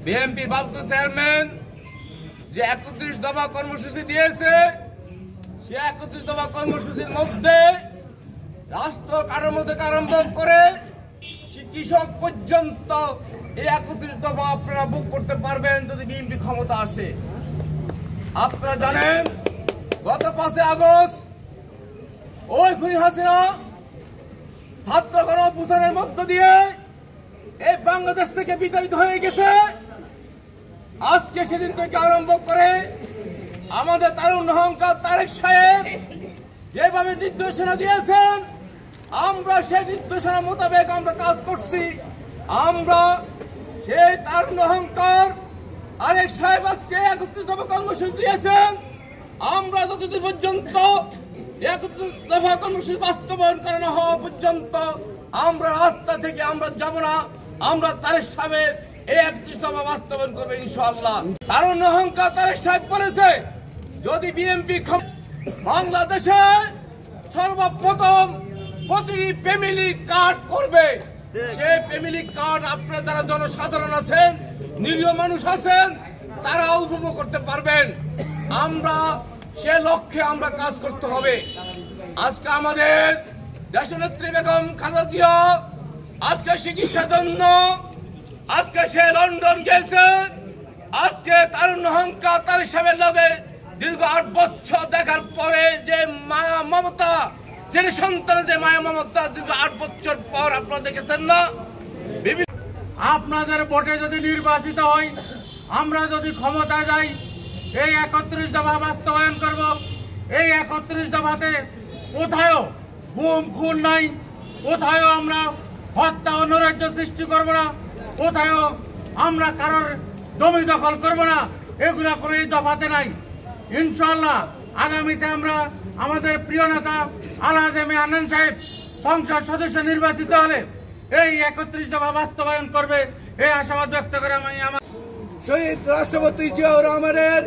বিএনপির ভারপ্রাপ্ত চেয়ারম্যান যে ৩১ দফা কর্মসূচি দিয়েছে, সে ৩১ দফা কর্মসূচির মধ্যে রাষ্ট্র কাঠামো থেকে আরম্ভ করে কৃষক পর্যন্ত এই ৩১ দফা আপনারা বুক করতে পারবেন যদি বিএনপি ক্ষমতা আসে। আপনারা জানেন গত ৫ আগস্ট ওই খুনি হাসিনা ছাত্র গণঅভ্যুত্থানের মধ্য দিয়ে এই বাংলাদেশ থেকে বিতাড়িত হয়ে গেছে। আজকে সেদিন থেকে আরম্ভ করে আমাদের তারুণ্য অহংকার তারেক সাহেব যেভাবে নির্দেশনা দিয়েছেন, আমরা সেই নির্দেশনা মোতাবেক আমরা কাজ করছি। আমরা সেই তারুণ্য অহংকার তারেক সাহেব আজকে ৩১ দফা কর্মসূচি দিয়েছেন। আমরা যতদিন পর্যন্ত ৩১ দফা কর্মসূচি বাস্তবায়ন করানো হওয়া পর্যন্ত আমরা রাস্তা থেকে আমরা যাব না। আমরা তারেক সাহেবের এই ৩১ দফা বাস্তবায়ন করবে ইনশাআল্লাহ। তারুণ্য অহংকার তারেক সাহেব বলেছে, যদি বিএনপি বাংলাদেশে সর্বপ্রথম প্রতিটি ফ্যামিলি কার্ড করবে, সেই ফ্যামিলি কার্ড আপনারা যারা জনসাধারণ আছেন, নিরীহ মানুষ আছেন, তারা উপভোগ করতে পারবেন। আমরা সে লক্ষ্যে আমরা কাজ করতে হবে। আজকে আমাদের দেশনেত্রী বেগম খালেদা জিয়া আজকে চিকিৎসার জন্য আজকে সে লন্ডন গেছে। আজকে তারুণ্য অহংকার তারেক সাহেবের লগে দীর্ঘ ৮ বছর দেখার পরে যে মায়া মমতা, ছেলে সন্তানের যে মায়া মমতা দীর্ঘ ৮ বছর পর আপনারা দেখেছেন না। আপনাদের ভোটে যদি নির্বাচিত হই, আমরা যদি ক্ষমতা যাই, এই ৩১ দফা বাস্তবায়ন করব। এই ৩১ দফাতে কোথায়ও গুম খুন নাই, কোথায়ও আমরা হত্যা ও নৈরাজ্য সৃষ্টি করব না, কোথায়ও আমরা কারোর জমি দখল করব না, এগুলা কোনো এই দফাতে নাই। ইনশাআল্লাহ আগামীতে আমরা আমাদের প্রিয় নেতা আলহাজ এম এ হান্নান সাহেব সংসদ সদস্য নির্বাচিত হলে এই ৩১ দফা বাস্তবায়ন করবে, এই আশাবাদ ব্যক্ত করে আমি আমার শহীদ রাষ্ট্রপতি জিয়াউর রহমানের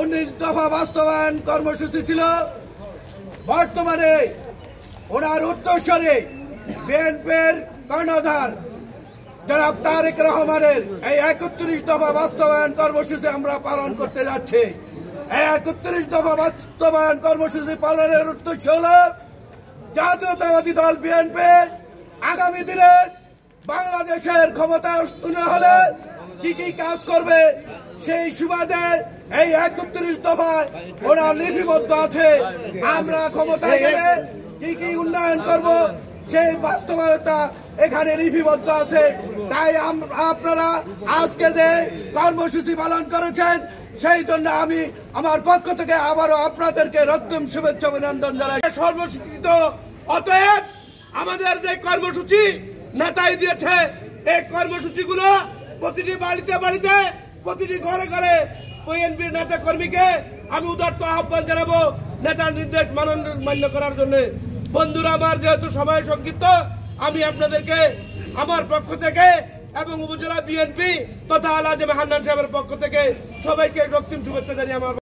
১৯ দফা বাস্তবায়ন কর্মসূচি ছিল। বর্তমানে ওনার উত্তরসূরি বিএনপির কর্ণধার জনাব তারেক রহমানের এই ৩১ দফা বাস্তবায়ন কর্মসূচি আমরা পালন করতে যাচ্ছি। এই ৩১ দফা বাস্তবায়ন কর্মসূচি পালনের উদ্দেশ্য হল জাতীয়তাবাদী দল বিএনপি আগামী দিনে বাংলাদেশের ক্ষমতা হলে কি কি কাজ করবে, সেই সুবাদে এই ৩১ দফায় ওরা লিপিবদ্ধ আছে। আমরা ক্ষমতায় গেলে কি কি উন্নয়ন করব, সেই বাস্তবতা এখানে লিপিবদ্ধ আছে। তাই আপনারা আজকে যে কর্মসূচি পালন করেছেন, সেই জন্য আমি আমার পক্ষ থেকে আবারও আপনাদেরকে রক্তিম শুভেচ্ছা অভিনন্দন জানাই। সর্বস্বীকৃত, অতএব আমাদের যে কর্মসূচি নেতাই দিয়েছে, এই কর্মসূচিগুলো প্রতিটি বাড়িতে বাড়িতে, প্রতিটি ঘরে ঘরে বিএনপির নেতা কর্মীকে আমি উদারত আহ্বান জানাবো নেতার নির্দেশ মান্য করার জন্য। বন্ধুরা আমার, যেহেতু সময় সংক্ষিপ্ত, আমি আপনাদেরকে আমার পক্ষ থেকে এবং উপজেলা বিএনপি তথা আলহাজ এম এ হান্নান সাহেবের পক্ষ থেকে সবাইকে রক্তিম শুভেচ্ছা জানিয়ে আমার